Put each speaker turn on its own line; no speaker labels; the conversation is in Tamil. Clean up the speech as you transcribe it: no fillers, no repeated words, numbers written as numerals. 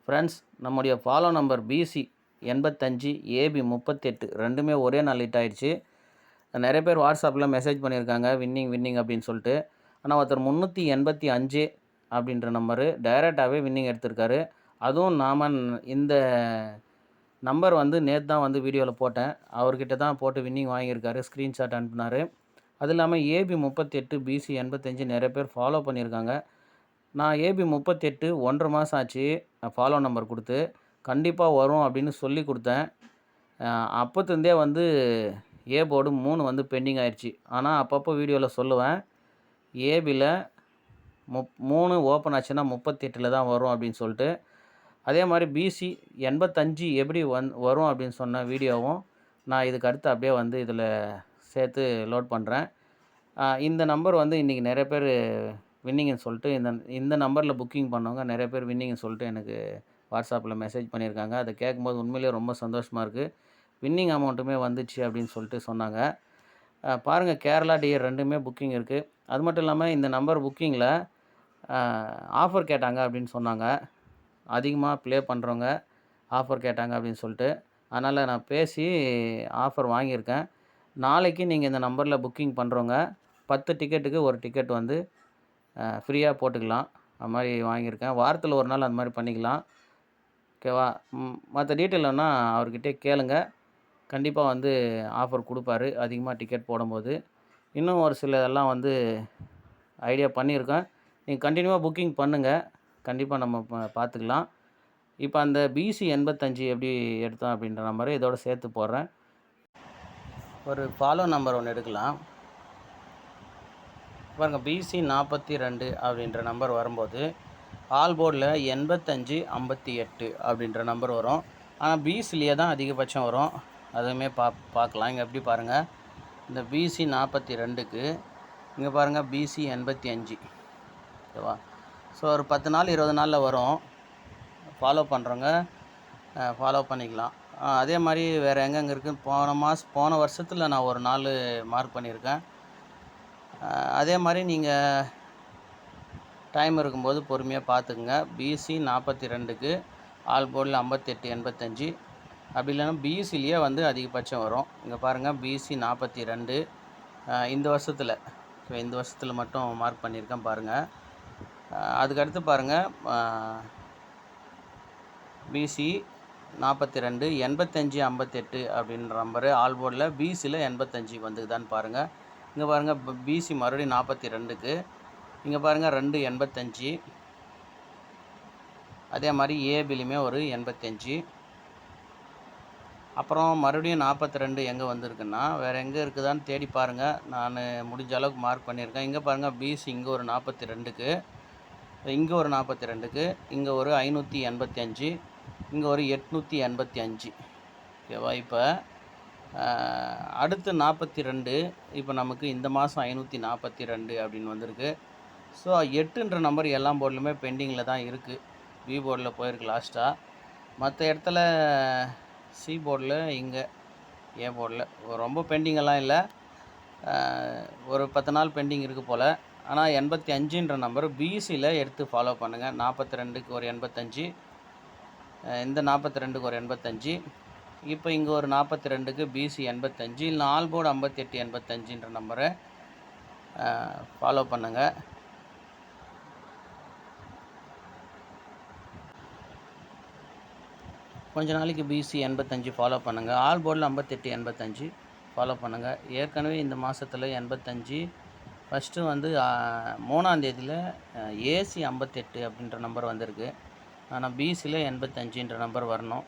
ஃப்ரெண்ட்ஸ், நம்முடைய ஃபாலோ நம்பர் பிசி 85 ஏபி 38 ரெண்டுமே ஒரே நாள் ஹிட் ஆயிடுச்சு. நிறைய பேர் வாட்ஸ்அப்பில் மெசேஜ் பண்ணியிருக்காங்க வின்னிங் அப்படின்னு சொல்லிட்டு. ஆனால் ஒருத்தர் 385 அப்படின்ற நம்பரு டைரெக்டாகவே வின்னிங் எடுத்திருக்காரு. அதுவும் இந்த நம்பர் நேற்று தான் வீடியோவில் போட்டேன். அவர்கிட்ட தான் போட்டு வின்னிங் வாங்கியிருக்காரு. ஸ்க்ரீன்ஷாட் அனுப்புனார். அது இல்லாமல் ஏபி 38 பிசி 85 நிறைய பேர் ஃபாலோ பண்ணியிருக்காங்க. நான் ஏபி 38 1.5 மாதம் ஆச்சு ஃபாலோ நம்பர் கொடுத்து. கண்டிப்பாக வரும் அப்படின்னு சொல்லி கொடுத்தேன். அப்போத்துலேருந்தே ஏ போர்டு 3 பெண்டிங் ஆயிடுச்சு. ஆனால் அப்பப்போ வீடியோவில் சொல்லுவேன், ஏபியில் 3 ஓப்பன் ஆச்சுன்னா 38 தான் வரும் அப்படின்னு சொல்லிட்டு. அதே மாதிரி பிசி 85 எப்படி வரும் அப்படின்னு சொன்ன வீடியோவும் நான் இதுக்கு அடுத்து அப்படியே இதில் சேர்த்து லோட் பண்ணுறேன். இந்த நம்பர் இன்றைக்கி நிறைய பேர் வின்னிங்னு சொல்லிட்டு இந்த நம்பரில் புக்கிங் பண்ணவங்க நிறைய பேர் வின்னிங்னு சொல்லிட்டு எனக்கு வாட்ஸ்அப்பில் மெசேஜ் பண்ணியிருக்காங்க. அதை கேட்கும்போது உண்மையிலேயே ரொம்ப சந்தோஷமாக இருக்குது. வின்னிங் அமௌண்ட்டுமே வந்துச்சு அப்படின்னு சொல்லிட்டு சொன்னாங்க. பாருங்கள், கேரளா டியர் ரெண்டுமே புக்கிங் இருக்குது. அது மட்டும் இல்லாமல் இந்த நம்பர் புக்கிங்கில் ஆஃபர் கேட்டாங்க அப்படின்னு சொன்னாங்க. அதிகமாக ப்ளே பண்ணுறவங்க ஆஃபர் கேட்டாங்க அப்படின்னு சொல்லிட்டு. அதனால் நான் பேசி ஆஃபர் வாங்கியிருக்கேன். நாளைக்கு நீங்கள் இந்த நம்பரில் புக்கிங் பண்ணுறவங்க 10 டிக்கெட்டுக்கு ஒரு டிக்கெட் ஃப்ரீயாக போட்டுக்கலாம். அது மாதிரி வாங்கியிருக்கேன். வாரத்தில் ஒரு நாள் அந்த மாதிரி பண்ணிக்கலாம். ஓகேவா? மற்ற டீட்டெயில் வேணால் அவர்கிட்டே கேளுங்க. கண்டிப்பாக ஆஃபர் கொடுப்பாரு அதிகமாக டிக்கெட் போடும்போது. இன்னும் ஒரு சில இதெல்லாம் ஐடியா பண்ணியிருக்கேன். நீங்கள் கண்டினியூவாக புக்கிங் பண்ணுங்கள். கண்டிப்பாக நம்ம பார்த்துக்கலாம். இப்போ அந்த பிசி 85 எப்படி எடுத்தோம் அப்படின்ற நம்பரை இதோட சேர்த்து போடுறேன். ஒரு ஃபாலோ நம்பர் ஒன்று எடுக்கலாம். பாருங்கள், பிசி 42 அப்படின்ற நம்பர் வரும்போது ஆல் போர்டில் 85 58 அப்படின்ற நம்பர் வரும். ஆனால் பிசிலேயே தான் அதிகபட்சம் வரும். அதுவுமே பார்க்கலாம். இங்கே எப்படி பாருங்கள், இந்த பிசி 42க்கு இங்கே பாருங்கள் பிசி 85. ஓகேவா? ஸோ ஒரு 10 நாள் 20 நாளில் வரும். ஃபாலோ பண்ணுறவங்க ஃபாலோ பண்ணிக்கலாம். அதே மாதிரி வேறு எங்கெங்கே இருக்குதுன்னு போன வருஷத்தில் நான் ஒரு நாள் மார்க் பண்ணியிருக்கேன். அதே மாதிரி நீங்கள் டைம் இருக்கும்போது பொறுமையாக பார்த்துக்குங்க. பிசி 42க்கு ஆல் போர்டில் 58 85. அப்படி இல்லைன்னா பிசிலேயே அதிகபட்சம் வரும். இங்கே பாருங்கள், பிசி 42 இந்த வருஷத்தில் மட்டும் மார்க் பண்ணியிருக்கேன் பாருங்கள். அதுக்கடுத்து பாருங்கள், பிசி 42 85 58 அப்படின்ற நம்பரு ஆல் போர்டில் பிசியில் 85 வந்துக்குதான்னு பாருங்கள். இங்கே பாருங்கள், பிசி மறுபடியும் 42க்கு இங்கே பாருங்கள் 2 85. அதே மாதிரி ஏபிலையுமே ஒரு 85. அப்புறம் மறுபடியும் 42 எங்கே வந்திருக்குன்னா வேறு எங்கே இருக்குதான்னு தேடி பாருங்கள். நான் முடிஞ்ச அளவுக்கு மார்க் பண்ணியிருக்கேன். இங்கே பாருங்கள், பிசி இங்கே ஒரு 42க்கு, இங்கே ஒரு 42க்கு, இங்கே ஒரு 585, இங்கே ஒரு 885. ஓகேவா? இப்போ அடுத்து 42. இப்போ நமக்கு இந்த மாதம் 542 அப்படின்னு வந்திருக்கு. ஸோ 8ன்ற நம்பர் எல்லா போர்டிலுமே பெண்டிங்கில் தான் இருக்குது. பி போர்டில் போயிருக்கு லாஸ்ட்டாக. மற்ற இடத்துல சி போர்டில், இங்கே ஏ போர்டில் ரொம்ப பெண்டிங்கெல்லாம் இல்லை. ஒரு 10 நாள் பெண்டிங் இருக்குது போல். ஆனால் 85ன்ற நம்பர் பிசியில் எடுத்து ஃபாலோ பண்ணுங்கள். 42க்கு ஒரு 85, இந்த 42க்கு ஒரு 85. இப்போ இங்கே ஒரு 42க்கு பிசி 85, இல்லை ஆல் போர்டு 58 85ன்ற நம்பரை ஃபாலோ பண்ணுங்கள். கொஞ்ச நாளைக்கு பிசி 85 ஃபாலோ பண்ணுங்கள். ஆல் போர்டில் 58 85 ஃபாலோ பண்ணுங்கள். ஏற்கனவே இந்த மாதத்தில் 85 ஃபஸ்ட்டு 3ஆம் தேதியில் ஏசி 58 அப்படின்ற நம்பர் வந்திருக்கு. ஆனால் பிசியில் 85ன்ற நம்பர் வரணும்.